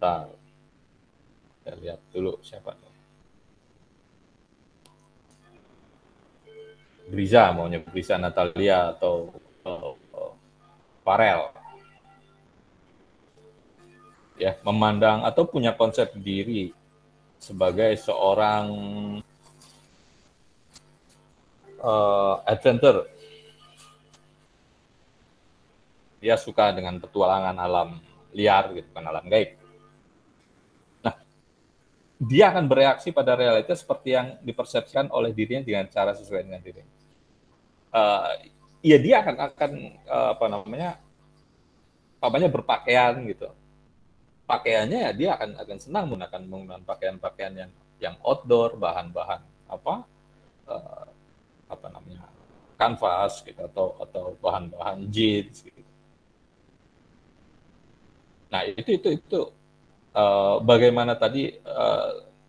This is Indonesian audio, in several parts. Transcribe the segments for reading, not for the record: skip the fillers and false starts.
Bentar, kita lihat dulu siapa nih. Briza, maunya Briza Natalia atau Farel. Ya, memandang atau punya konsep diri sebagai seorang adventure. Dia suka dengan petualangan alam liar gitu kan, alam gaib. Nah, dia akan bereaksi pada realitas seperti yang dipersepsikan oleh dirinya dengan cara sesuai dengan dirinya. Ya dia akan apa namanya berpakaian gitu. Pakaiannya ya dia akan senang menggunakan pakaian-pakaian yang outdoor, bahan-bahan apa namanya kanvas gitu atau bahan-bahan jeans gitu. Nah itu bagaimana tadi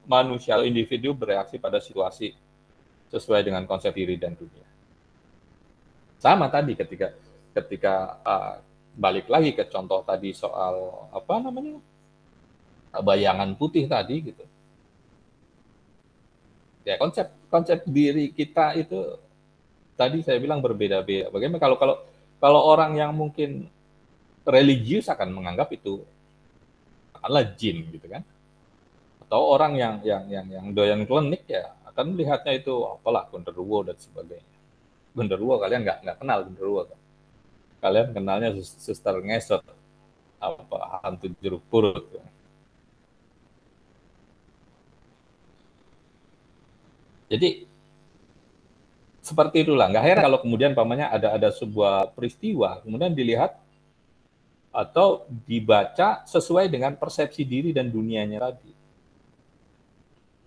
manusia atau individu bereaksi pada situasi sesuai dengan konsep diri dan dunia. Sama tadi ketika balik lagi ke contoh tadi soal apa namanya bayangan putih tadi gitu. Ya konsep diri kita itu tadi saya bilang berbeda-beda. Bagaimana kalau orang yang mungkin religius akan menganggap itu adalah jin gitu kan? Atau orang yang doyan klinik ya akan melihatnya itu apalah genderuwo dan sebagainya. Genderuwo kalian nggak kenal genderuwo kan? Kalian kenalnya suster ngesot, apa hantu jeruk purut. Kan? Jadi seperti itulah. Nggak heran kalau kemudian pamannya ada sebuah peristiwa, kemudian dilihat atau dibaca sesuai dengan persepsi diri dan dunianya tadi.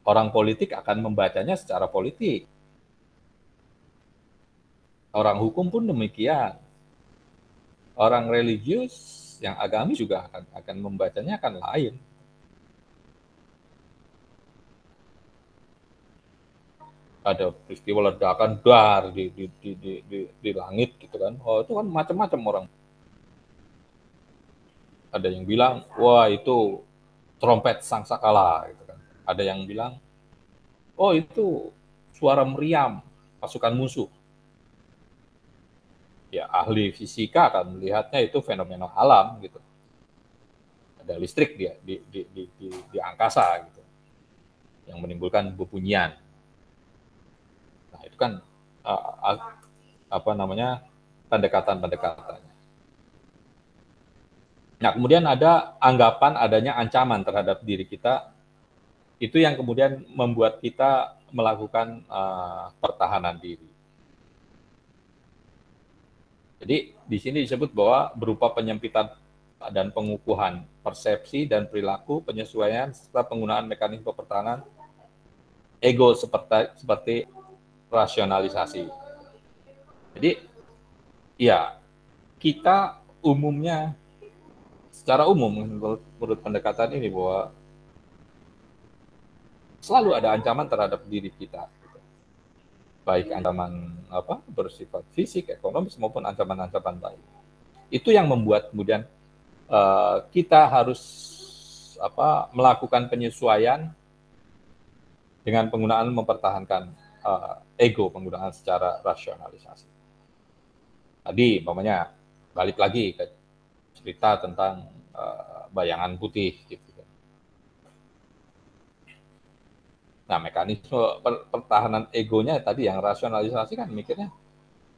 Orang politik akan membacanya secara politik. Orang hukum pun demikian. Orang religius yang agamis juga akan membacanya akan lain. Ada peristiwa ledakan dar di langit gitu kan. Oh, itu kan macam-macam orang. Ada yang bilang, wah itu trompet sangsakala gitu kan. Ada yang bilang, oh itu suara meriam pasukan musuh. Ya ahli fisika akan melihatnya itu fenomena alam gitu. Ada listrik dia di angkasa gitu, yang menimbulkan bebunyian. Nah itu kan apa namanya pendekatan-pendekatannya. Nah kemudian ada anggapan adanya ancaman terhadap diri kita, itu yang kemudian membuat kita melakukan pertahanan diri. Jadi di sini disebut bahwa berupa penyempitan dan pengukuhan persepsi dan perilaku, penyesuaian serta penggunaan mekanisme pertahanan ego seperti rasionalisasi. Jadi ya kita umumnya secara umum menurut pendekatan ini bahwa selalu ada ancaman terhadap diri kita, baik ancaman bersifat fisik, ekonomis maupun ancaman-ancaman lain. Itu yang membuat kemudian kita harus melakukan penyesuaian dengan penggunaan mempertahankan ego, penggunaan secara rasionalisasi. Tadi umpamanya balik lagi ke cerita tentang bayangan putih gitu. Nah, mekanisme pertahanan egonya tadi yang rasionalisasi kan mikirnya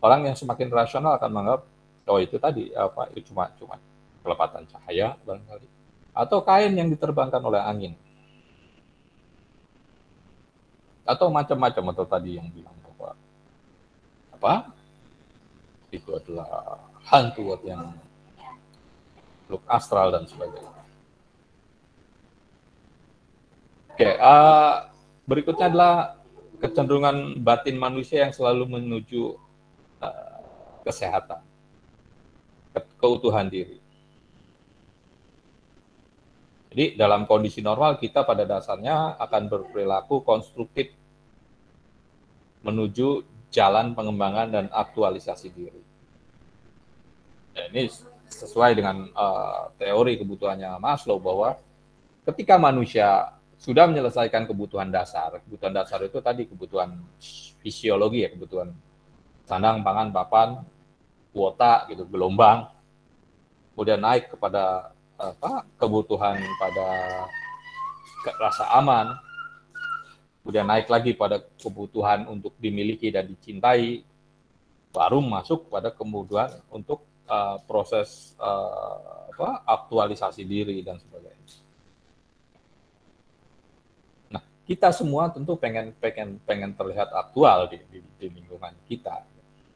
orang yang semakin rasional akan menganggap oh itu tadi itu cuma kelepatan cahaya barangkali atau kain yang diterbangkan oleh angin atau macam-macam atau tadi yang bilang bahwa itu adalah hantu yang look astral dan sebagainya. Oke, berikutnya adalah kecenderungan batin manusia yang selalu menuju kesehatan, keutuhan diri. Jadi dalam kondisi normal kita pada dasarnya akan berperilaku konstruktif menuju jalan pengembangan dan aktualisasi diri. Dan ini sesuai dengan teori kebutuhannya Maslow bahwa ketika manusia sudah menyelesaikan kebutuhan dasar itu tadi kebutuhan fisiologi ya, kebutuhan sandang, pangan, papan, kuota gitu, gelombang, kemudian naik kepada kebutuhan pada rasa aman, kemudian naik lagi pada kebutuhan untuk dimiliki dan dicintai, baru masuk pada kemudian untuk proses aktualisasi diri dan sebagainya. Nah, kita semua tentu pengen terlihat aktual di lingkungan kita.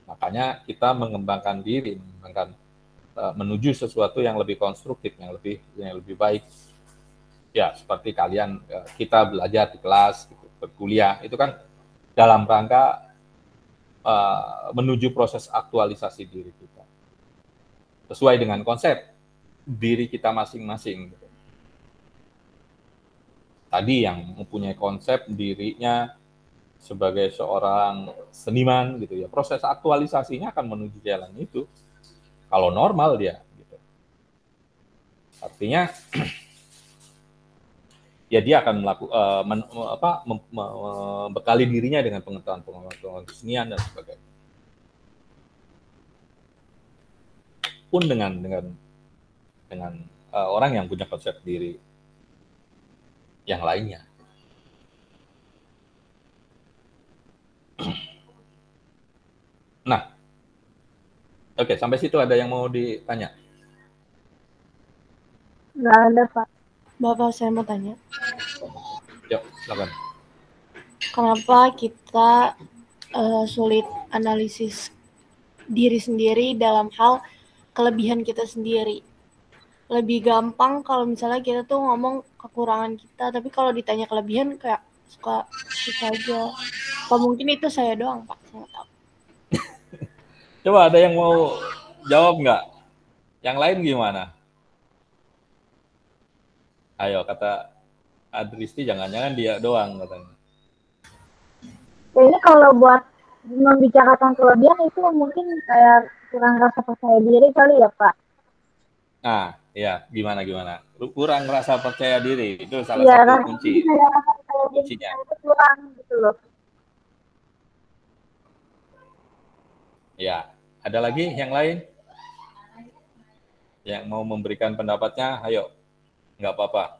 Makanya kita mengembangkan diri, menuju sesuatu yang lebih konstruktif, yang lebih baik. Ya, seperti kalian, kita belajar di kelas, gitu, berkuliah, itu kan dalam rangka menuju proses aktualisasi diri kita. Sesuai dengan konsep diri kita masing-masing. Gitu. Tadi yang mempunyai konsep dirinya sebagai seorang seniman, gitu ya, proses aktualisasinya akan menuju jalan itu. Kalau normal dia, gitu. Artinya ya dia akan membekali dirinya dengan pengetahuan kesenian dan sebagainya. Pun dengan orang yang punya konsep diri yang lainnya. Nah, oke, sampai situ ada yang mau ditanya? Nggak ada, Pak. Bapak, saya mau tanya. Yuk, silakan. Kenapa kita sulit analisis diri sendiri dalam hal kelebihan kita sendiri? Lebih gampang kalau misalnya kita tuh ngomong kekurangan kita, tapi kalau ditanya kelebihan kayak suka susah aja. Apa mungkin itu saya doang, Pak? Saya nggak tahu. Coba ada yang mau jawab nggak? Yang lain gimana? Ayo, kata Adristi, jangan-jangan dia doang katanya. Ini kalau buat membicarakan kelebihan itu mungkin kayak kurang rasa percaya diri kali ya, Pak. Nah, ya, gimana? Kurang rasa percaya diri, itu salah satu kunci. Kuncinya. Itu kurang gitu loh. Ya, ada lagi yang lain? Yang mau memberikan pendapatnya, ayo. Nggak apa-apa.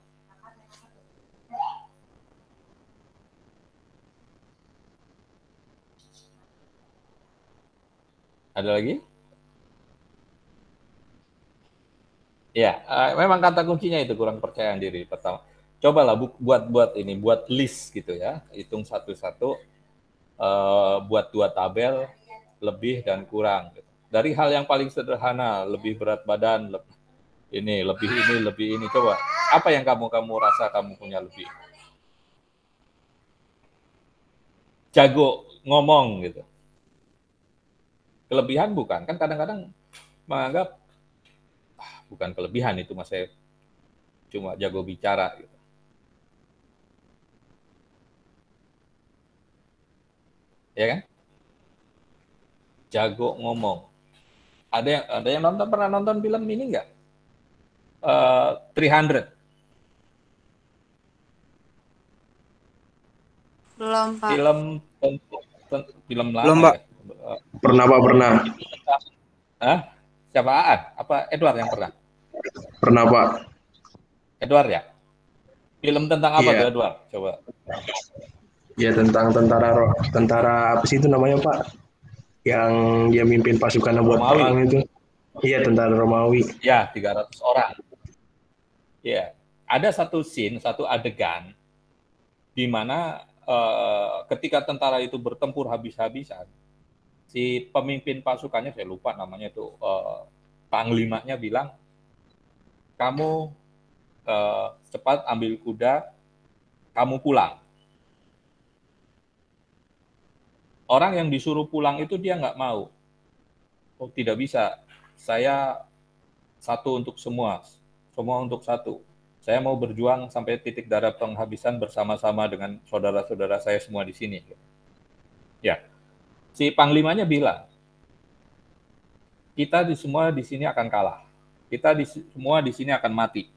Ada lagi? Ya, memang kata kuncinya itu kurang percaya diri. Pertama, cobalah buat list gitu ya, hitung satu-satu, buat 2 tabel lebih dan kurang. Gitu. Dari hal yang paling sederhana, lebih berat badan, lebih ini, coba apa yang kamu rasa kamu punya lebih? Jago ngomong gitu. Kelebihan bukan, kan kadang-kadang menganggap bukan kelebihan itu, mas, saya cuma jago bicara gitu. Ya kan? Jago ngomong. Ada yang pernah nonton film ini nggak? 300. Belum, Pak. Film lama. Belum, Pak. Ya? Pernah, Pak, pernah. Siapa Aan? Apa Edward yang pernah? Pernah, Pak. Edward ya? Film tentang apa tuh, Edward? Coba. Ya, tentang tentara apa sih itu namanya, Pak? Yang dia mimpin pasukan buat perang itu. Iya, tentara Romawi. Ya, 300 orang. Ya, ada satu scene, satu adegan di mana ketika tentara itu bertempur habis-habisan, si pemimpin pasukannya, saya lupa namanya itu, panglimanya bilang, kamu cepat ambil kuda, kamu pulang. Orang yang disuruh pulang itu dia nggak mau. Oh, tidak bisa. Saya satu untuk semua untuk satu. Saya mau berjuang sampai titik darah penghabisan bersama-sama dengan saudara-saudara saya semua di sini. Ya, si panglimanya bilang, kita semua di sini akan kalah. Kita semua di sini akan mati.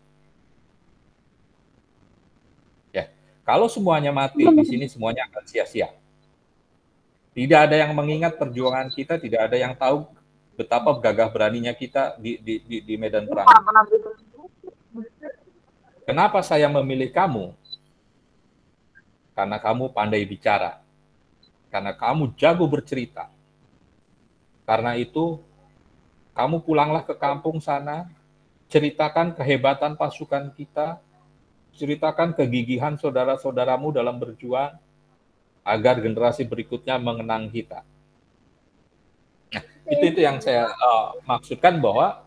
Kalau semuanya mati, di sini semuanya akan sia-sia. Tidak ada yang mengingat perjuangan kita, tidak ada yang tahu betapa gagah beraninya kita di medan perang. Kenapa saya memilih kamu? Karena kamu pandai bicara. Karena kamu jago bercerita. Karena itu, kamu pulanglah ke kampung sana, ceritakan kehebatan pasukan kita, ceritakan kegigihan saudara-saudaramu dalam berjuang, agar generasi berikutnya mengenang kita. Nah, itu yang saya maksudkan bahwa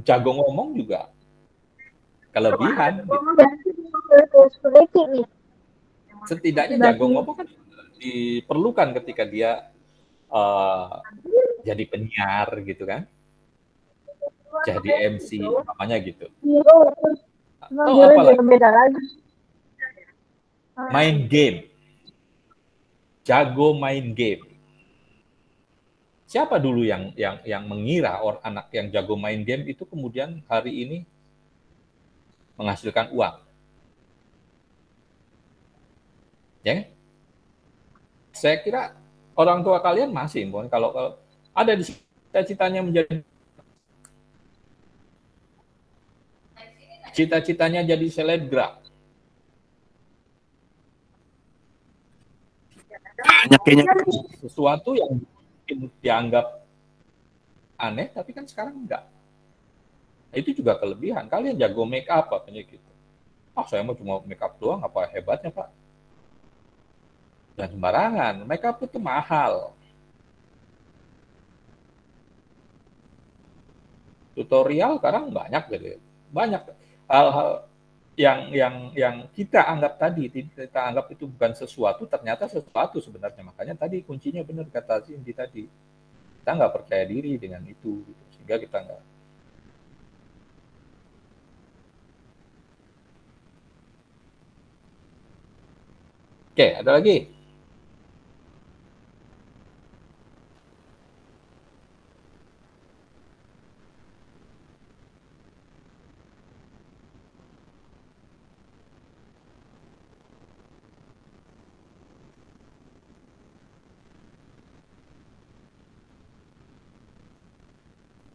jago ngomong juga kelebihan. Gitu. Setidaknya jago ngomong kan diperlukan ketika dia jadi penyiar gitu kan, jadi MC namanya gitu. Atau apa lagi? Main game, jago main game. Siapa dulu yang mengira orang anak yang jago main game itu kemudian hari ini menghasilkan uang? Ya, saya kira orang tua kalian masih, kalau ada di cita-citanya menjadi cita-citanya jadi selebgram. Banyak kayaknya sesuatu yang dianggap aneh, tapi kan sekarang enggak. Itu juga kelebihan. Kalian jago make up katanya gitu. Saya mau cuma make up doang, apa hebatnya Pak? Dan sembarangan, make up itu mahal. Tutorial sekarang banyak gitu. Banyak hal-hal yang kita anggap itu bukan sesuatu, ternyata sesuatu sebenarnya. Makanya tadi kuncinya benar kata Cindy tadi. Kita nggak percaya diri dengan itu, gitu. Sehingga kita nggak. Oke, ada lagi?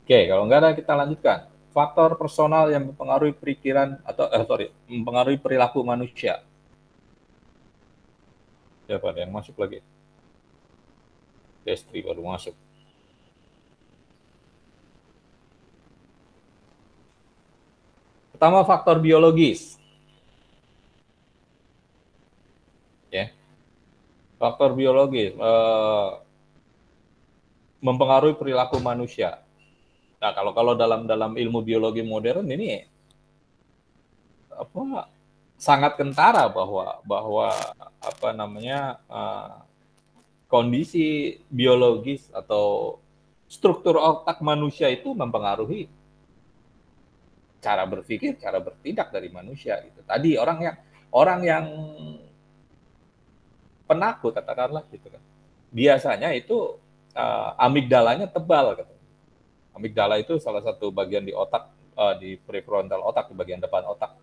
Oke, kalau nggak ada kita lanjutkan. Faktor personal yang mempengaruhi pikiran atau mempengaruhi perilaku manusia. Siapa ada yang masuk lagi? Destri baru masuk. Pertama, faktor biologis. Ya. Faktor biologis mempengaruhi perilaku manusia. Nah, kalau dalam ilmu biologi modern ini sangat kentara bahwa kondisi biologis atau struktur otak manusia itu mempengaruhi cara berpikir, cara bertindak dari manusia. Gitu. Tadi orang yang penakut katakanlah gitu kan, biasanya itu amigdalanya tebal. Gitu. Amigdala itu salah satu bagian di otak, di prefrontal otak, di bagian depan otak.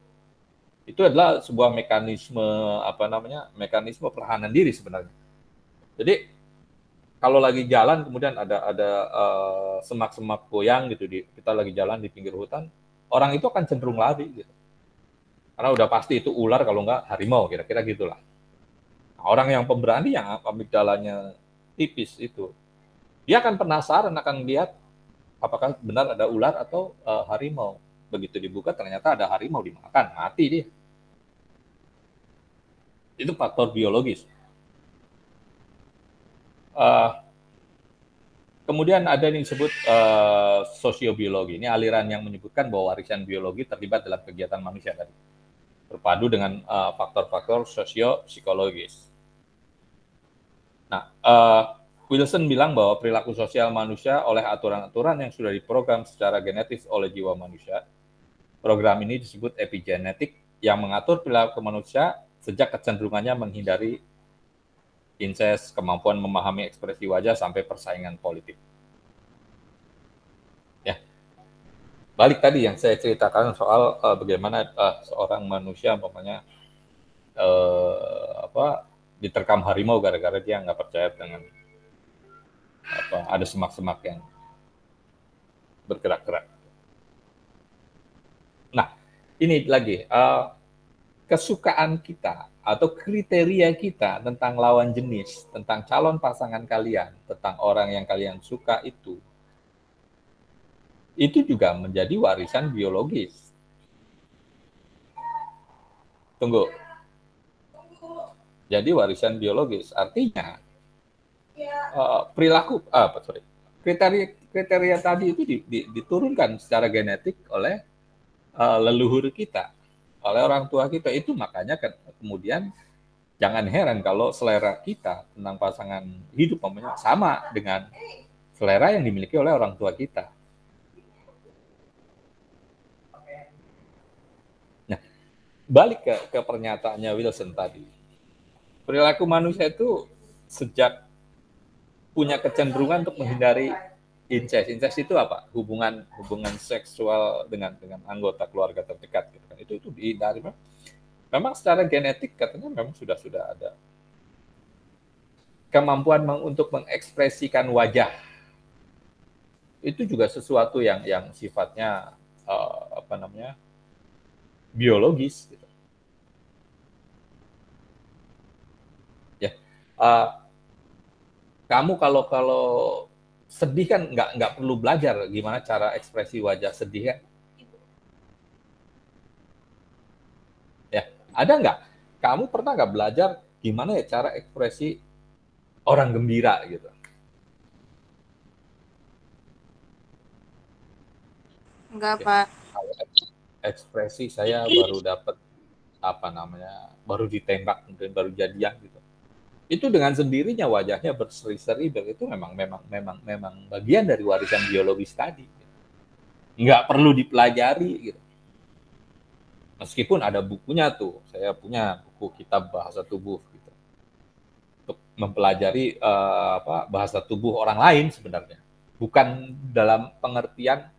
Itu adalah sebuah mekanisme pertahanan diri sebenarnya. Jadi kalau lagi jalan kemudian ada semak-semak goyang gitu, kita lagi jalan di pinggir hutan, orang itu akan cenderung lari gitu. Karena udah pasti itu ular, kalau enggak harimau, kira-kira gitulah. Nah, orang yang pemberani yang amigdalanya tipis itu, dia akan penasaran, akan lihat apakah benar ada ular atau harimau. Begitu dibuka ternyata ada harimau, dimakan, mati dia. Itu faktor biologis. Kemudian ada yang disebut sosiobiologi. Ini aliran yang menyebutkan bahwa warisan biologi terlibat dalam kegiatan manusia tadi, berpadu dengan faktor-faktor sosio-psikologis. Nah, Wilson bilang bahwa perilaku sosial manusia oleh aturan-aturan yang sudah diprogram secara genetis oleh jiwa manusia. Program ini disebut epigenetik, yang mengatur perilaku manusia sejak kecenderungannya menghindari incest, kemampuan memahami ekspresi wajah, sampai persaingan politik. Ya, balik tadi yang saya ceritakan soal bagaimana seorang manusia, umpamanya diterkam harimau gara-gara dia nggak percaya dengan ada semak-semak yang bergerak-gerak. Nah, ini lagi kesukaan kita atau kriteria kita tentang lawan jenis, tentang calon pasangan kalian, tentang orang yang kalian suka itu juga menjadi warisan biologis. Tunggu. Jadi warisan biologis artinya perilaku kriteria tadi itu diturunkan secara genetik oleh leluhur kita, oleh orang tua kita. Itu makanya kemudian jangan heran kalau selera kita tentang pasangan hidup sama dengan selera yang dimiliki oleh orang tua kita. Nah, balik ke pernyataannya Wilson tadi. Perilaku manusia itu sejak punya kecenderungan untuk menghindari incest. Incest itu apa? Hubungan seksual dengan anggota keluarga terdekat gitu kan. Itu dihindari. Memang secara genetik katanya memang sudah ada kemampuan untuk mengekspresikan wajah. Itu juga sesuatu yang sifatnya biologis gitu. Ya. Kamu kalau sedih kan nggak perlu belajar gimana cara ekspresi wajah sedih kan? Ya, ada nggak? Kamu pernah nggak belajar gimana ya cara ekspresi orang gembira gitu? Enggak, Pak. Ekspresi saya baru dapat baru ditembak, mungkin baru jadian gitu. Itu dengan sendirinya wajahnya berseri-seri, itu memang bagian dari warisan biologis tadi. Nggak perlu dipelajari gitu. Meskipun ada bukunya tuh, saya punya buku kitab bahasa tubuh gitu. Untuk mempelajari bahasa tubuh orang lain sebenarnya. Bukan dalam pengertian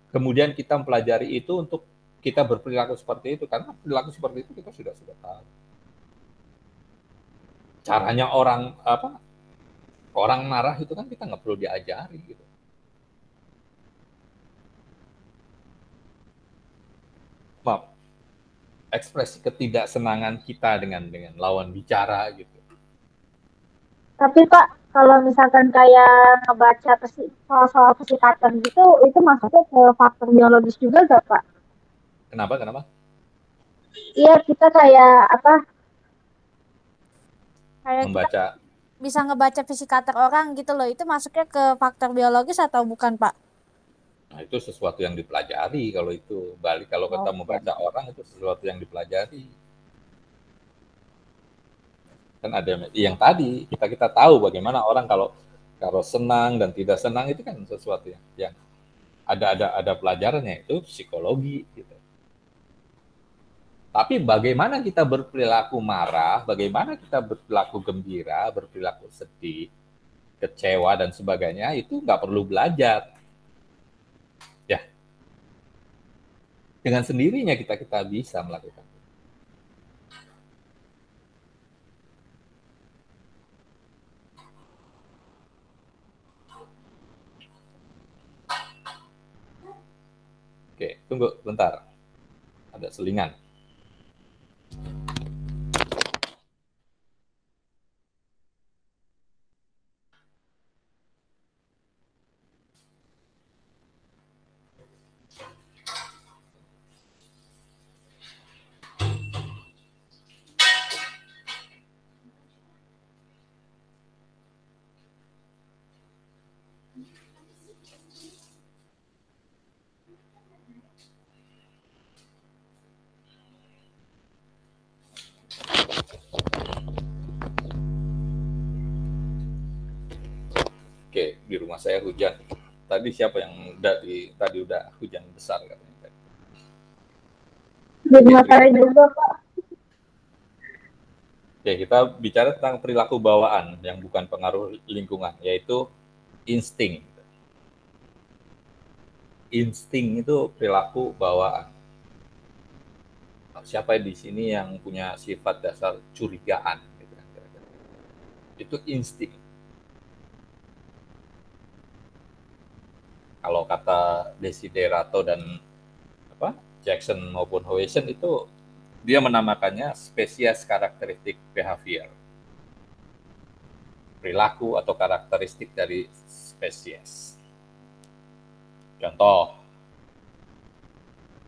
kemudian kita mempelajari itu untuk kita berperilaku seperti itu, karena perilaku seperti itu kita sudah tahu. Caranya orang marah itu kan kita nggak perlu diajari gitu. Maaf, ekspresi ketidaksenangan kita dengan lawan bicara gitu. Tapi Pak, kalau misalkan kayak ngebaca soal psikatan gitu, itu masuknya ke faktor biologis juga nggak Pak? Kenapa? Iya, kita kayak membaca. Bisa ngebaca psikoter orang gitu loh. Itu masuknya ke faktor biologis atau bukan, Pak? Nah, itu sesuatu yang dipelajari kalau itu. Kalau kita membaca orang itu sesuatu yang dipelajari. Kan ada yang tadi kita tahu bagaimana orang kalau senang dan tidak senang itu kan sesuatu yang ada pelajarannya, itu psikologi gitu. Tapi bagaimana kita berperilaku marah, bagaimana kita berperilaku gembira, berperilaku sedih, kecewa dan sebagainya, itu nggak perlu belajar. Ya, dengan sendirinya kita bisa melakukan. Oke, tunggu bentar. Ada selingan. Oke, di rumah saya hujan. Tadi siapa yang tadi udah hujan besar katanya? Di rumah saya juga, Pak. Oke, kita bicara tentang perilaku bawaan yang bukan pengaruh lingkungan, yaitu insting. Insting itu perilaku bawaan. siapa di sini yang punya sifat dasar curigaan gitu kan, kira-kira. Itu insting. Kalau kata Desiderato dan Jackson maupun Howesen itu dia menamakannya spesies karakteristik behavior. Perilaku atau karakteristik dari spesies. Contoh,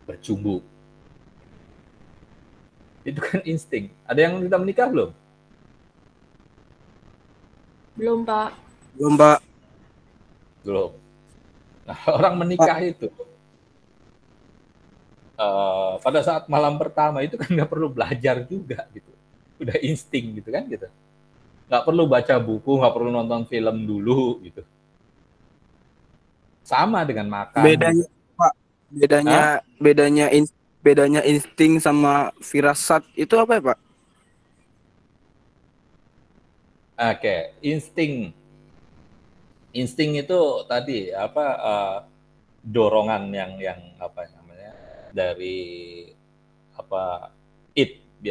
bercumbu. Itu kan insting. Ada yang sudah menikah belum? Belum, Pak. Belum, Pak. Belum. Nah, orang menikah itu pada saat malam pertama itu kan nggak perlu belajar juga gitu, udah insting gitu kan gitu, nggak perlu baca buku, nggak perlu nonton film dulu gitu. Sama dengan makan. Bedanya, Pak, bedanya insting sama firasat itu apa ya, Pak? Oke, insting itu tadi dorongan yang apa namanya dari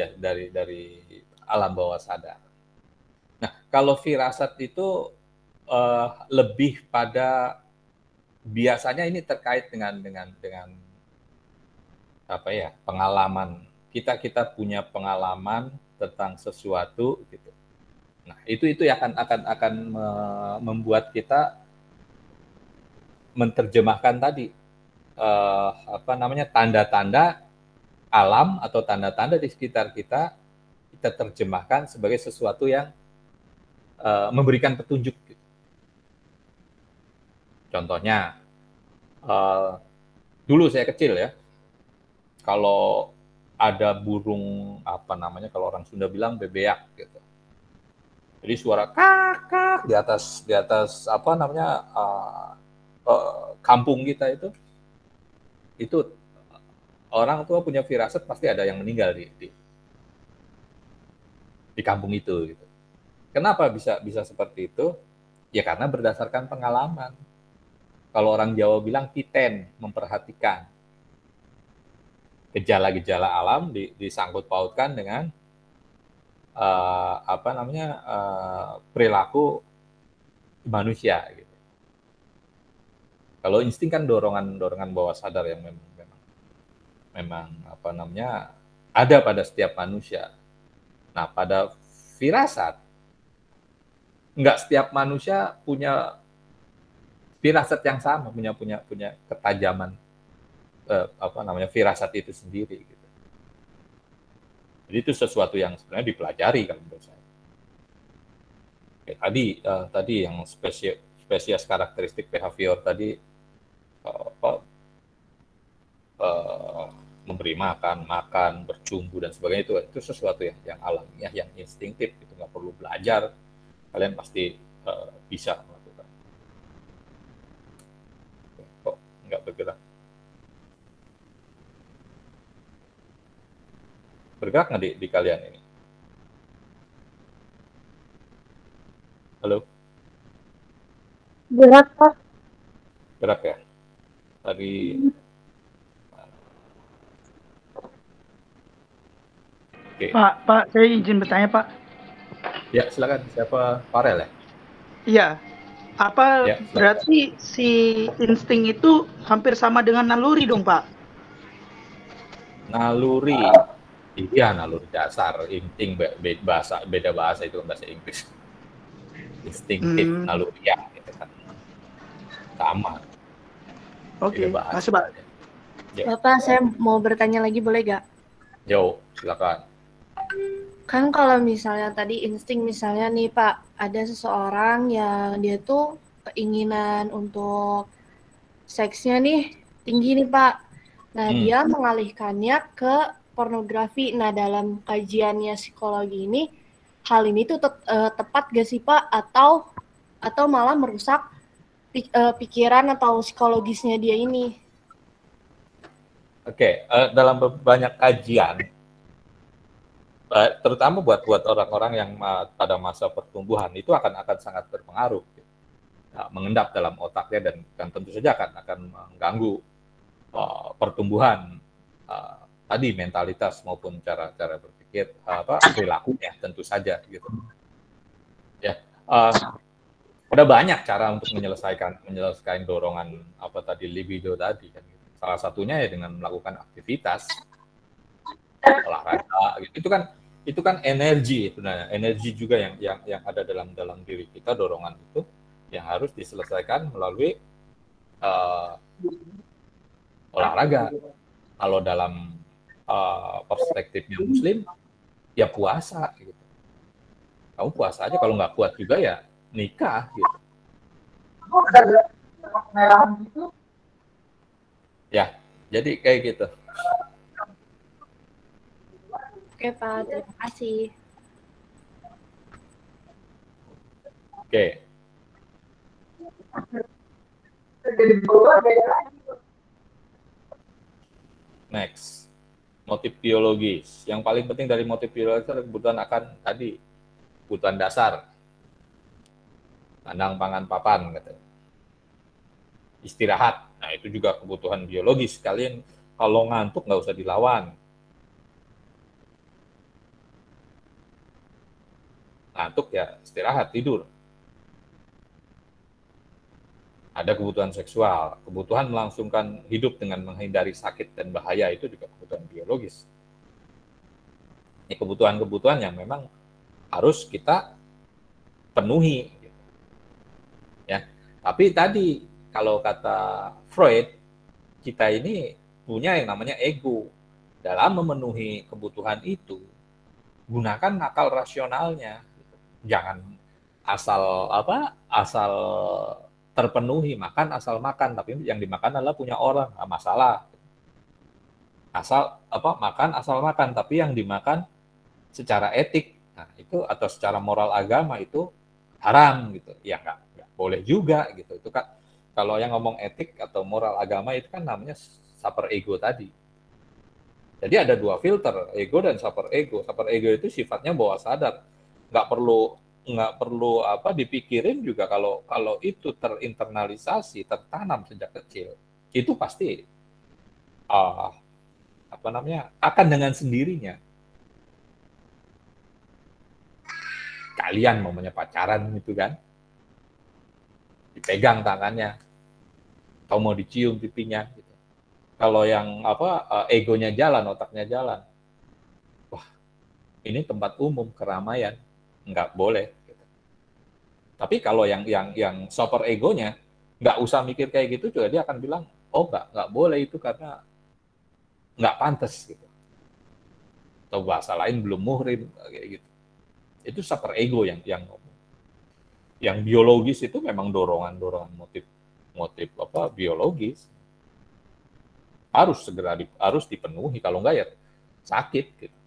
dari alam bawah sadar. Nah, kalau firasat itu lebih pada biasanya ini terkait dengan pengalaman. Kita punya pengalaman tentang sesuatu gitu. Nah, itu yang akan membuat kita menerjemahkan tadi tanda-tanda alam atau tanda-tanda di sekitar kita terjemahkan sebagai sesuatu yang memberikan petunjuk. Gitu. Contohnya, dulu saya kecil ya, kalau ada burung kalau orang Sunda bilang bebeak gitu. Jadi suara kak di atas kampung kita itu orang tua punya firasat pasti ada yang meninggal di kampung itu gitu. Kenapa bisa seperti itu? Ya karena berdasarkan pengalaman. Kalau orang Jawa bilang titen, memperhatikan. Gejala-gejala alam disangkut pautkan dengan perilaku manusia gitu. Kalau insting kan dorongan bawah sadar yang memang ada pada setiap manusia. Nah, pada firasat nggak setiap manusia punya firasat yang sama, punya ketajaman firasat itu sendiri gitu. Jadi itu sesuatu yang sebenarnya dipelajari kalau menurut saya. Oke, tadi yang spesies karakteristik behavior tadi memberi makan, bercumbu dan sebagainya itu sesuatu yang alamiah, yang instinktif, itu nggak perlu belajar, kalian pasti bisa melakukan. Kok nggak bergerak? Bergerak nggak di kalian ini? Halo? Gerak, Pak. Gerak ya? Tadi Oke. Pak, saya izin bertanya, Pak. Ya, silakan. Siapa? Farel ya? Iya. Apa Ya, berarti si insting itu hampir sama dengan naluri dong, Pak? Naluri. Iya, naluri dasar. Insting beda bahasa itu bahasa Inggris. Instinktif, naluri ya, gitu kan. Sama. Oke, makasih, Pak. Ya. Bapak, saya mau bertanya lagi, boleh gak? Jauh, silakan. Kan kalau misalnya tadi insting, misalnya nih Pak, ada seseorang yang dia tuh keinginan untuk seksnya nih tinggi nih Pak. Nah, dia mengalihkannya ke pornografi. Nah, dalam kajiannya psikologi ini, hal ini tuh tepat gak sih Pak? Atau malah merusak pikiran atau psikologisnya dia ini? Oke, dalam banyak kajian, terutama buat orang-orang yang pada masa pertumbuhan itu akan sangat berpengaruh, mengendap dalam otaknya dan tentu saja akan mengganggu pertumbuhan tadi mentalitas maupun cara berpikir perilakunya tentu saja gitu. Ya, ada banyak cara untuk menyelesaikan dorongan libido tadi kan. Salah satunya ya dengan melakukan aktivitas olahraga gitu. Itu kan energi sebenarnya, energi juga yang ada dalam diri kita, dorongan itu yang harus diselesaikan melalui olahraga. Kalau dalam perspektifnya Muslim, ya puasa gitu. Kamu puasa aja, kalau nggak kuat juga ya nikah gitu. Ya, jadi kayak gitu. Oke Pak, terima kasih. Oke. Next, motif biologis. Yang paling penting dari motif biologis adalah kebutuhan akan tadi, kebutuhan dasar. Kandang, pangan, papan, katanya. Istirahat. Nah, itu juga kebutuhan biologis. Kalian kalau ngantuk nggak usah dilawan. Ngantuk ya istirahat, tidur. Ada kebutuhan seksual, kebutuhan melangsungkan hidup dengan menghindari sakit dan bahaya, itu juga kebutuhan biologis. Ini kebutuhan-kebutuhan yang memang harus kita penuhi. Ya, tapi tadi kalau kata Freud, kita ini punya yang namanya ego. Dalam memenuhi kebutuhan itu, gunakan akal rasionalnya. Jangan asal terpenuhi, makan asal makan, tapi yang dimakan adalah punya orang, nah, masalah. Makan asal makan, tapi yang dimakan secara etik, nah itu atau secara moral agama itu haram gitu. Ya nggak boleh juga gitu. Itu kan kalau yang ngomong etik atau moral agama itu kan namanya super ego tadi. Jadi ada dua filter, ego dan super ego. Super ego itu sifatnya bawah sadar, nggak perlu dipikirin juga. Kalau itu terinternalisasi, tertanam sejak kecil, itu pasti akan dengan sendirinya. Kalian mamanya pacaran gitu kan, dipegang tangannya atau mau dicium pipinya gitu. Kalau yang egonya jalan, otaknya jalan, wah ini tempat umum, keramaian, nggak boleh gitu. Tapi kalau yang super egonya nggak usah mikir kayak gitu juga, dia akan bilang oh nggak boleh itu karena nggak pantas gitu, atau bahasa lain belum muhrim kayak gitu. Itu super ego yang biologis itu memang dorongan motif biologis harus dipenuhi, kalau nggak ya sakit gitu.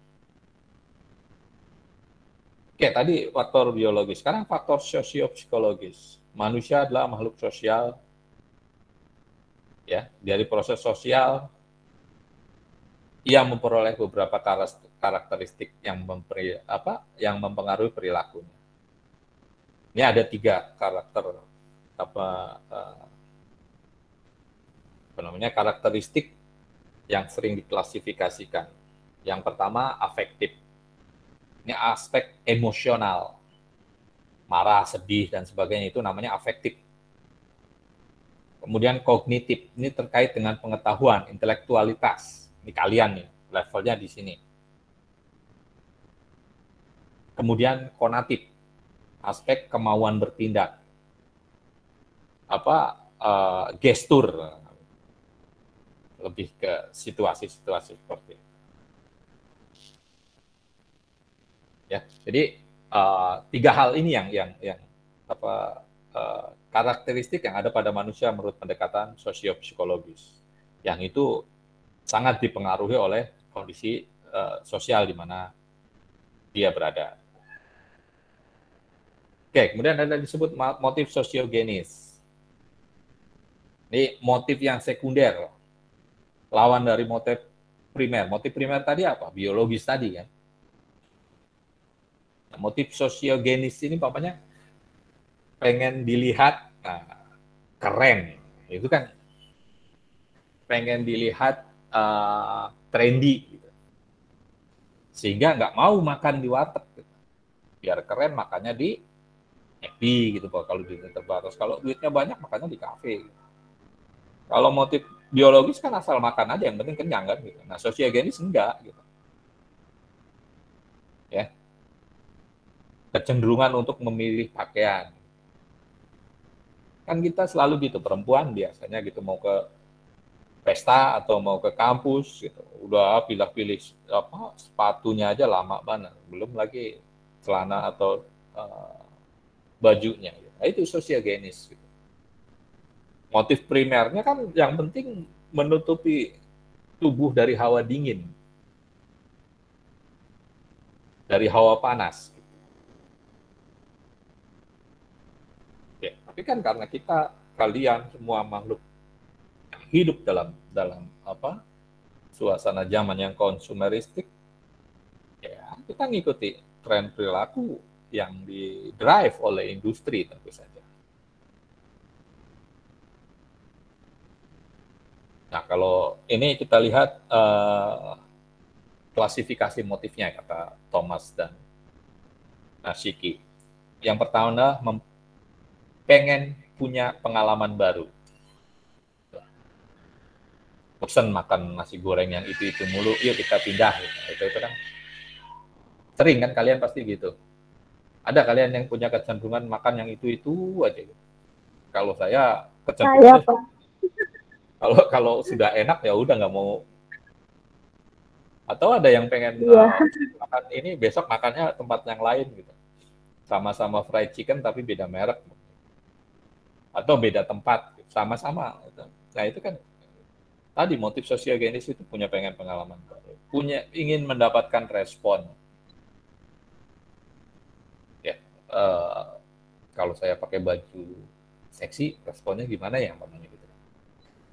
Oke, tadi faktor biologis. Sekarang faktor sosiopsikologis. Manusia adalah makhluk sosial. Ya, dari proses sosial ia memperoleh beberapa karakteristik yang mempengaruhi perilakunya. Ini ada 3 karakter karakteristik yang sering diklasifikasikan. Yang pertama afektif. Ini aspek emosional, marah, sedih, dan sebagainya, itu namanya afektif. Kemudian kognitif, ini terkait dengan pengetahuan, intelektualitas. Ini kalian nih, levelnya di sini. Kemudian konatif, aspek kemauan bertindak. Gestur, lebih ke situasi-situasi seperti itu. Ya, jadi 3 hal ini yang karakteristik yang ada pada manusia menurut pendekatan sosiopsikologis, yang itu sangat dipengaruhi oleh kondisi sosial di mana dia berada. Oke, kemudian ada disebut motif sosiogenis. Ini motif yang sekunder, lawan dari motif primer. Motif primer tadi apa? Biologis tadi kan. Motif sosiogenis ini papanya pengen dilihat keren, itu kan pengen dilihat trendy, gitu. Sehingga nggak mau makan di warteg, gitu. Biar keren makannya di McD gitu Pak, kalau duitnya terbatas. Kalau duitnya banyak makannya di kafe. Gitu. Kalau motif biologis kan asal makan aja, yang penting kenyang kan. Gitu. Nah sosiogenis enggak. Gitu. Ya, kecenderungan untuk memilih pakaian. Kan kita selalu gitu, perempuan biasanya gitu mau ke pesta atau mau ke kampus gitu, udah pilih-pilih sepatunya aja lama banget, belum lagi celana atau bajunya. Gitu. Nah, itu sosiogenis. Gitu. Motif primernya kan yang penting menutupi tubuh dari hawa dingin, dari hawa panas. Oke, tapi kan karena kalian semua makhluk hidup dalam suasana zaman yang konsumeristik, ya kita ngikuti tren perilaku yang di-drive oleh industri tentu saja. Nah, kalau ini kita lihat klasifikasi motifnya, kata Thomas dan Shiki. Yang pertama adalah pengen punya pengalaman baru. Bosan makan nasi goreng yang itu mulu, yuk kita pindah. Gitu. Itu kan sering kan kalian pasti gitu. Ada kalian yang punya kecenderungan makan yang itu aja. Gitu. Kalau saya kecenderungan, kalau sudah enak ya udah nggak mau. Atau ada yang pengen makan ini, besok makannya tempat yang lain gitu. Sama-sama fried chicken tapi beda merek. Atau beda tempat, sama-sama. Nah itu kan tadi motif sosiogenis itu punya pengen pengalaman baru, ingin mendapatkan respon. Ya, kalau saya pakai baju seksi, responnya gimana ya, namanya gitu.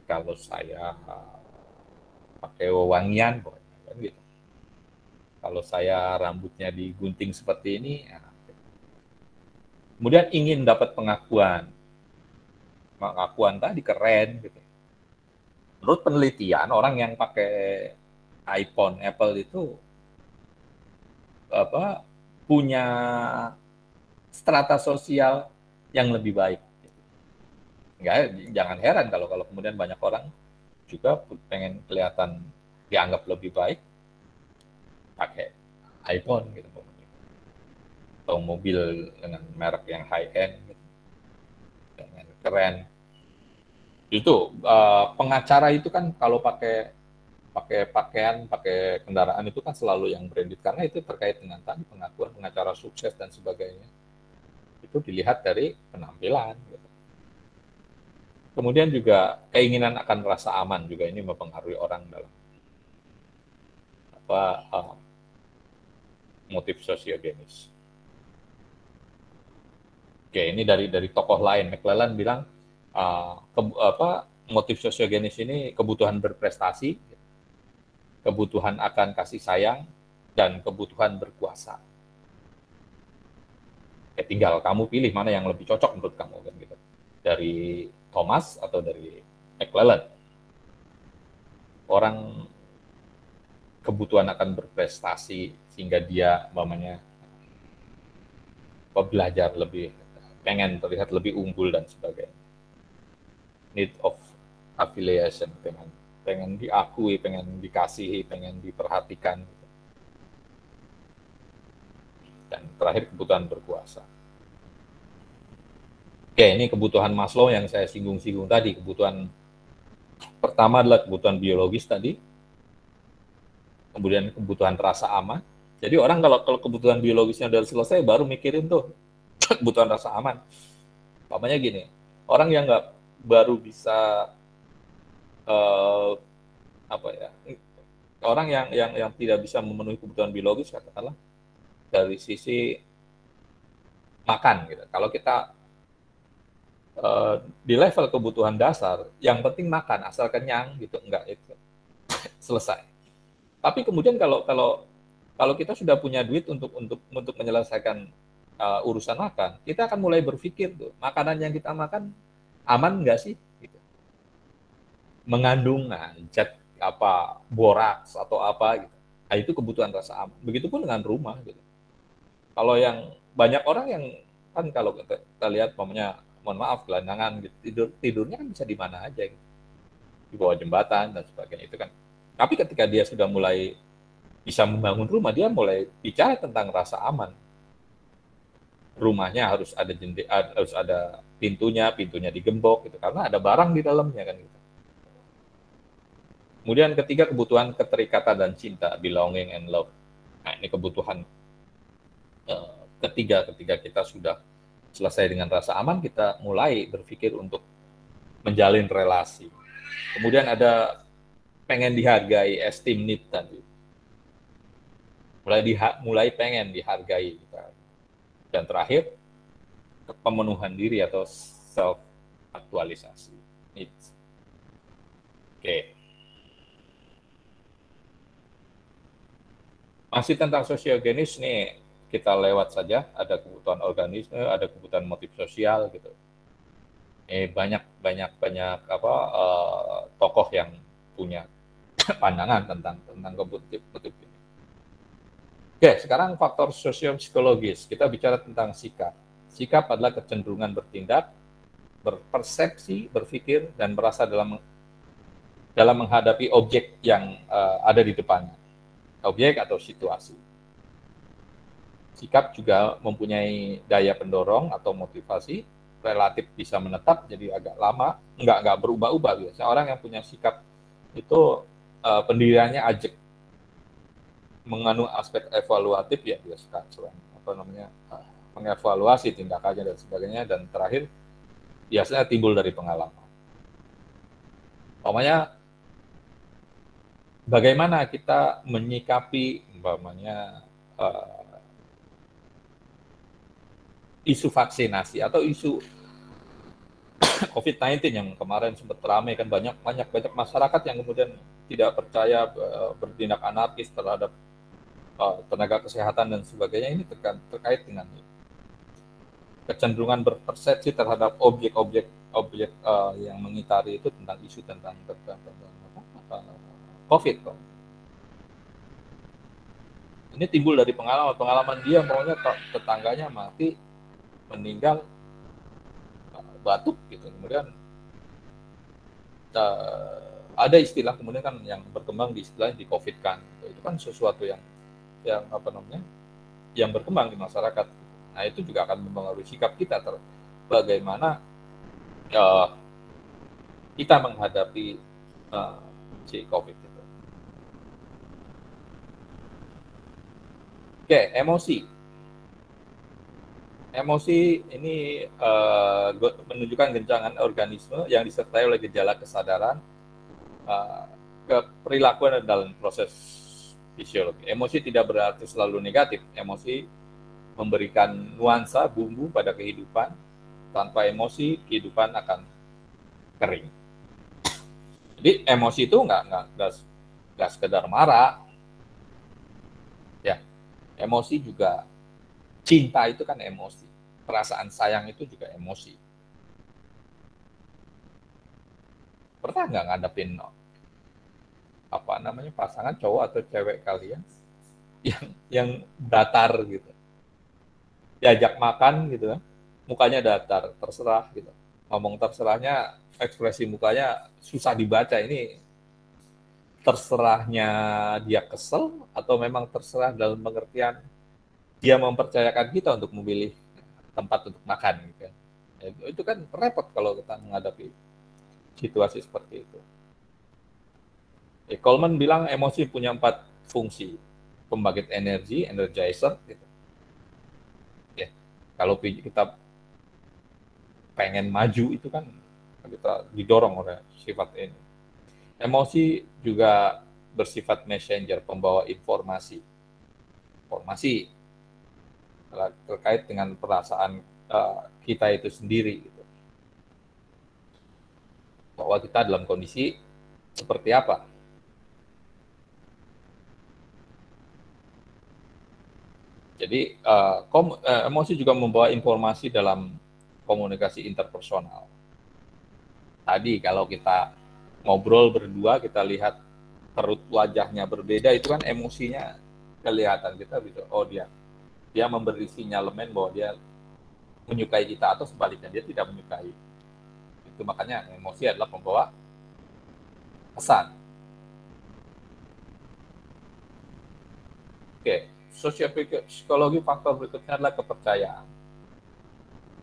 Kalau saya pakai wangian, kan gitu. Kalau saya rambutnya digunting seperti ini, ya. Kemudian ingin dapat pengakuan tadi keren, gitu. Menurut penelitian, orang yang pakai iPhone Apple itu punya strata sosial yang lebih baik. Jangan heran kalau kemudian banyak orang juga pengen kelihatan dianggap lebih baik pakai iPhone gitu, atau mobil dengan merek yang high end, gitu. Dengan keren. Itu pengacara itu kan kalau pakai pakaian, pakai kendaraan itu kan selalu yang branded, karena itu terkait dengan tadi pengakuan pengacara sukses dan sebagainya. Itu dilihat dari penampilan. Gitu. Kemudian juga keinginan akan rasa aman juga ini mempengaruhi orang dalam motif sosiogenis. Oke, ini dari tokoh lain. McClellan bilang motif sosiogenis ini kebutuhan berprestasi, kebutuhan akan kasih sayang, dan kebutuhan berkuasa. Ya, tinggal kamu pilih mana yang lebih cocok menurut kamu, kan gitu. Dari Thomas atau dari McClellan. Orang kebutuhan akan berprestasi sehingga dia belajar lebih, pengen terlihat lebih unggul dan sebagainya. Need of affiliation, pengen diakui, pengen dikasihi, pengen diperhatikan. Dan terakhir kebutuhan berkuasa. Oke, ini kebutuhan Maslow yang saya singgung-singgung tadi. Kebutuhan pertama adalah kebutuhan biologis tadi. Kemudian kebutuhan rasa aman. Jadi orang kalau kebutuhan biologisnya udah selesai, baru mikirin tuh kebutuhan rasa aman. Umpamanya gini, orang yang baru bisa orang yang tidak bisa memenuhi kebutuhan biologis, katakanlah dari sisi makan gitu. Kalau kita di level kebutuhan dasar, yang penting makan, asal kenyang gitu, enggak itu selesai. Tapi kemudian kalau kita sudah punya duit untuk menyelesaikan urusan makan, kita akan mulai berpikir tuh, makanan yang kita makan aman nggak sih? Gitu. Mengandung zat apa boraks atau apa gitu. Nah, itu kebutuhan rasa aman. Begitupun dengan rumah gitu. Kalau yang banyak orang yang kan kalau kita lihat momennya, mohon maaf, gelandangan gitu, tidurnya kan bisa di mana aja gitu. Di bawah jembatan dan sebagainya itu kan. Tapi ketika dia sudah mulai bisa membangun rumah, dia mulai bicara tentang rasa aman. Rumahnya harus ada harus ada pintunya digembok gitu karena ada barang di dalamnya kan gitu. Kemudian ketiga, kebutuhan keterikatan dan cinta, belonging and love. Nah, ini kebutuhan ketiga kita sudah selesai dengan rasa aman, kita mulai berpikir untuk menjalin relasi. Kemudian ada pengen dihargai, esteem need tadi. Mulai pengen dihargai. Dan terakhir, pemenuhan diri atau self-aktualisasi. Needs. Oke. Masih tentang sosiogenis nih, kita lewat saja. Ada kebutuhan organisme, ada kebutuhan motif sosial gitu. Banyak tokoh yang punya pandangan tentang motif ini. Oke, sekarang faktor sosiopsikologis. Kita bicara tentang sikap. Sikap adalah kecenderungan bertindak, berpersepsi, berpikir, dan merasa dalam menghadapi objek yang ada di depannya. Objek atau situasi. Sikap juga mempunyai daya pendorong atau motivasi, relatif bisa menetap, jadi agak lama, nggak berubah-ubah. Biasanya orang yang punya sikap itu pendiriannya ajek, mengandung aspek evaluatif, ya dia suka mengevaluasi tindakannya dan sebagainya, dan terakhir biasanya timbul dari pengalaman. Umpamanya bagaimana kita menyikapi isu vaksinasi atau isu COVID-19 yang kemarin sempat ramai kan, banyak masyarakat yang kemudian tidak percaya, bertindak anarkis terhadap tenaga kesehatan dan sebagainya. Ini terkait dengan kecenderungan berpersepsi terhadap objek yang mengitari itu tentang isu tentang COVID. Ini timbul dari pengalaman dia, maunya tetangganya mati, meninggal, batuk gitu. Kemudian ada istilah kemudian kan yang berkembang di istilahnya di COVID kan. Itu kan sesuatu yang berkembang di masyarakat. Nah, itu juga akan mempengaruhi sikap kita bagaimana kita menghadapi si COVID itu. Oke, emosi. Emosi ini menunjukkan goncangan organisme yang disertai oleh gejala kesadaran, perilakuan dalam proses fisiologi. Emosi tidak berarti selalu negatif. Emosi memberikan nuansa bumbu pada kehidupan. Tanpa emosi, kehidupan akan kering. Jadi emosi itu nggak sekedar marah. Ya, emosi juga, cinta itu kan emosi. Perasaan sayang itu juga emosi. Pernah nggak ngadepin pasangan cowok atau cewek kalian yang datar gitu, diajak makan gitu kan, mukanya datar, terserah gitu, ngomong terserahnya, ekspresi mukanya susah dibaca. Ini terserahnya dia kesel atau memang terserah dalam pengertian dia mempercayakan kita untuk memilih tempat untuk makan gitu kan. Itu kan repot kalau kita menghadapi situasi seperti itu. Coleman bilang emosi punya 4 fungsi. Pembangkit energi, energizer gitu. Ya, kalau kita pengen maju itu kan kita didorong oleh sifat ini. Emosi juga bersifat messenger, pembawa informasi terkait dengan perasaan kita itu sendiri gitu. Bahwa kita dalam kondisi seperti apa. Jadi emosi juga membawa informasi dalam komunikasi interpersonal. Tadi kalau kita ngobrol berdua, kita lihat perut wajahnya berbeda, itu kan emosinya kelihatan. Kita bisa, oh dia memberi sinyalemen bahwa dia menyukai kita atau sebaliknya dia tidak menyukai. Itu makanya emosi adalah pembawa pesan. Oke, sosiopsikologi faktor berikutnya adalah kepercayaan.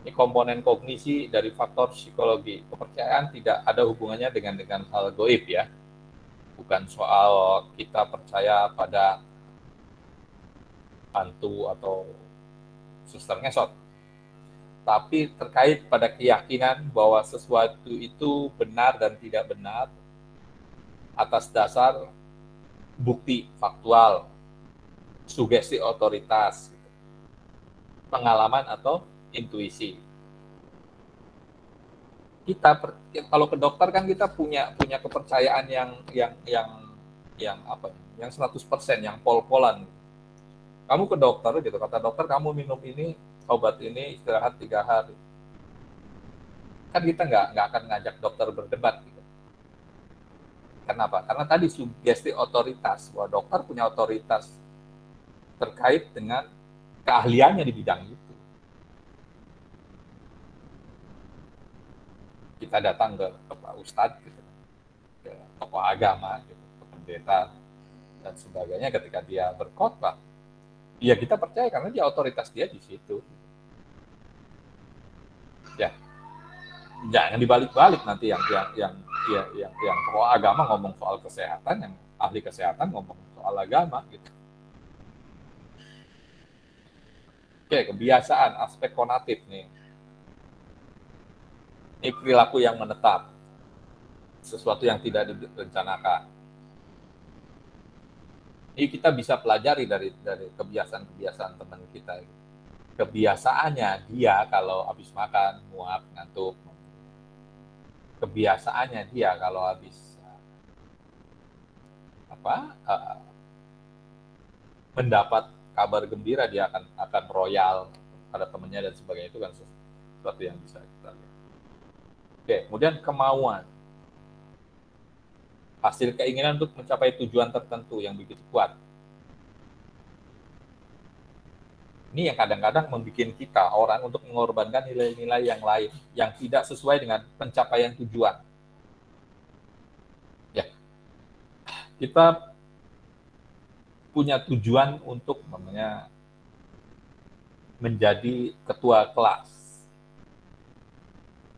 Ini komponen kognisi dari faktor psikologi. Kepercayaan tidak ada hubungannya dengan hal goib ya. Bukan soal kita percaya pada hantu atau suster ngesot. Tapi terkait pada keyakinan bahwa sesuatu itu benar dan tidak benar atas dasar bukti faktual, sugesti otoritas, pengalaman atau intuisi. Kita kalau ke dokter kan kita punya kepercayaan yang apa? Yang 100%, yang pol-polan. Kamu ke dokter gitu, kata dokter kamu minum ini, obat ini, istirahat 3 hari. Kan kita nggak akan ngajak dokter berdebat gitu. Kenapa? Karena tadi sugesti otoritas, bahwa dokter punya otoritas terkait dengan keahliannya di bidang itu. Kita datang ke Pak Ustadz, gitu, ke tokoh agama, gitu, ke pendeta, dan sebagainya. Ketika dia berkhotbah, ya kita percaya karena dia otoritas dia di situ. Ya, jangan dibalik-balik nanti yang tokoh agama ngomong soal kesehatan, yang ahli kesehatan ngomong soal agama, gitu. Oke, kebiasaan, aspek konatif nih. Ini perilaku yang menetap, sesuatu yang tidak direncanakan. Ini kita bisa pelajari dari kebiasaan-kebiasaan teman kita. Kebiasaannya dia kalau habis makan, muak, ngantuk. Kebiasaannya dia kalau habis mendapat kabar gembira, dia akan royal pada temannya dan sebagainya. Itu kan sesuatu yang bisa kita lihat. Oke, kemudian kemauan. Hasil keinginan untuk mencapai tujuan tertentu yang begitu kuat. Ini yang kadang-kadang membuat kita, orang, untuk mengorbankan nilai-nilai yang lain yang tidak sesuai dengan pencapaian tujuan. Ya, kita punya tujuan untuk menjadi ketua kelas.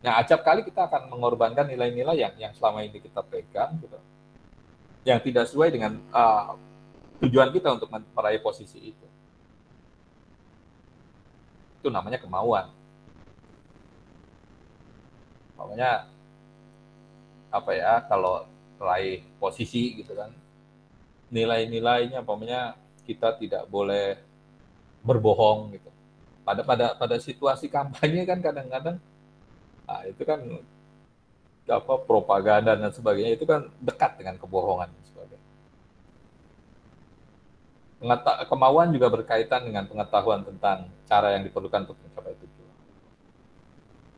Nah, acap kali kita akan mengorbankan nilai-nilai yang selama ini kita pegang, gitu, yang tidak sesuai dengan tujuan kita untuk meraih posisi itu. Itu namanya kemauan. Namanya apa ya? Kalau meraih posisi, gitu kan, nilai-nilainya, umpamanya kita tidak boleh berbohong, gitu. Pada situasi kampanye kan kadang-kadang itu kan propaganda dan sebagainya, itu kan dekat dengan kebohongan dan sebagainya. Kemauan juga berkaitan dengan pengetahuan tentang cara yang diperlukan untuk mencapai tujuan.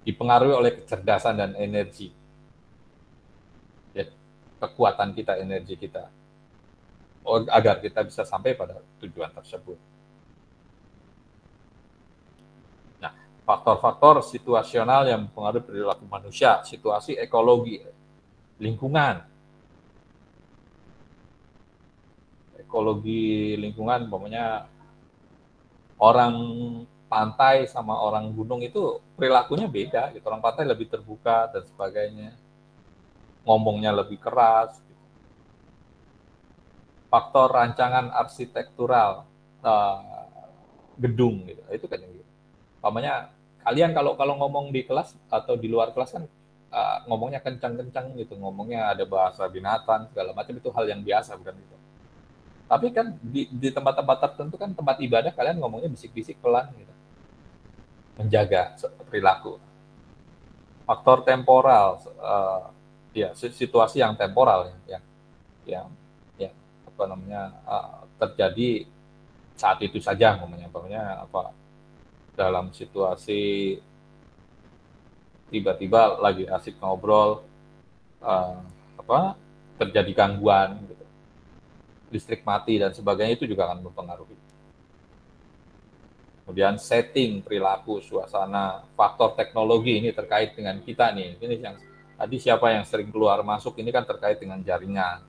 Dipengaruhi oleh kecerdasan dan energi. Ya, kekuatan kita, energi kita, agar kita bisa sampai pada tujuan tersebut. Faktor-faktor situasional yang mempengaruhi perilaku manusia, situasi ekologi, lingkungan. Ekologi lingkungan, umpamanya orang pantai sama orang gunung itu perilakunya beda, gitu. Orang pantai lebih terbuka dan sebagainya, ngomongnya lebih keras. Gitu. Faktor rancangan arsitektural gedung, gitu. Itu kan yang gitu. Umpamanya kalian kalau ngomong di kelas atau di luar kelas kan ngomongnya kencang-kencang gitu, ngomongnya ada bahasa binatang segala macam, itu hal yang biasa, bukan gitu. Tapi kan di tempat-tempat tertentu kan, tempat ibadah, kalian ngomongnya bisik-bisik pelan gitu. Menjaga perilaku. Faktor temporal, ya situasi yang temporal yang terjadi saat itu saja, umpamanya dalam situasi tiba-tiba lagi asik ngobrol, terjadi gangguan, gitu. listrik mati dan sebagainya itu juga akan mempengaruhi. Kemudian setting perilaku, suasana, faktor teknologi ini terkait dengan kita nih. Ini yang tadi siapa yang sering keluar masuk ini kan terkait dengan jaringan.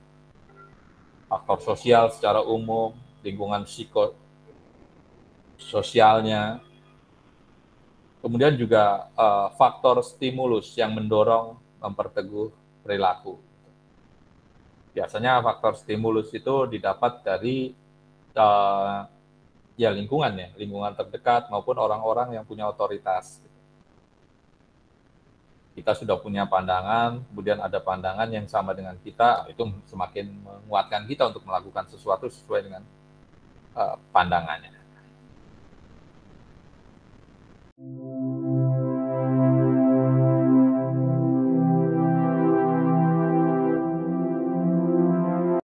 Faktor sosial secara umum, lingkungan psikososialnya. Kemudian juga faktor stimulus yang mendorong memperteguh perilaku. Biasanya faktor stimulus itu didapat dari ya lingkungan terdekat maupun orang-orang yang punya otoritas. Kita sudah punya pandangan, kemudian ada pandangan yang sama dengan kita, itu semakin menguatkan kita untuk melakukan sesuatu sesuai dengan pandangannya.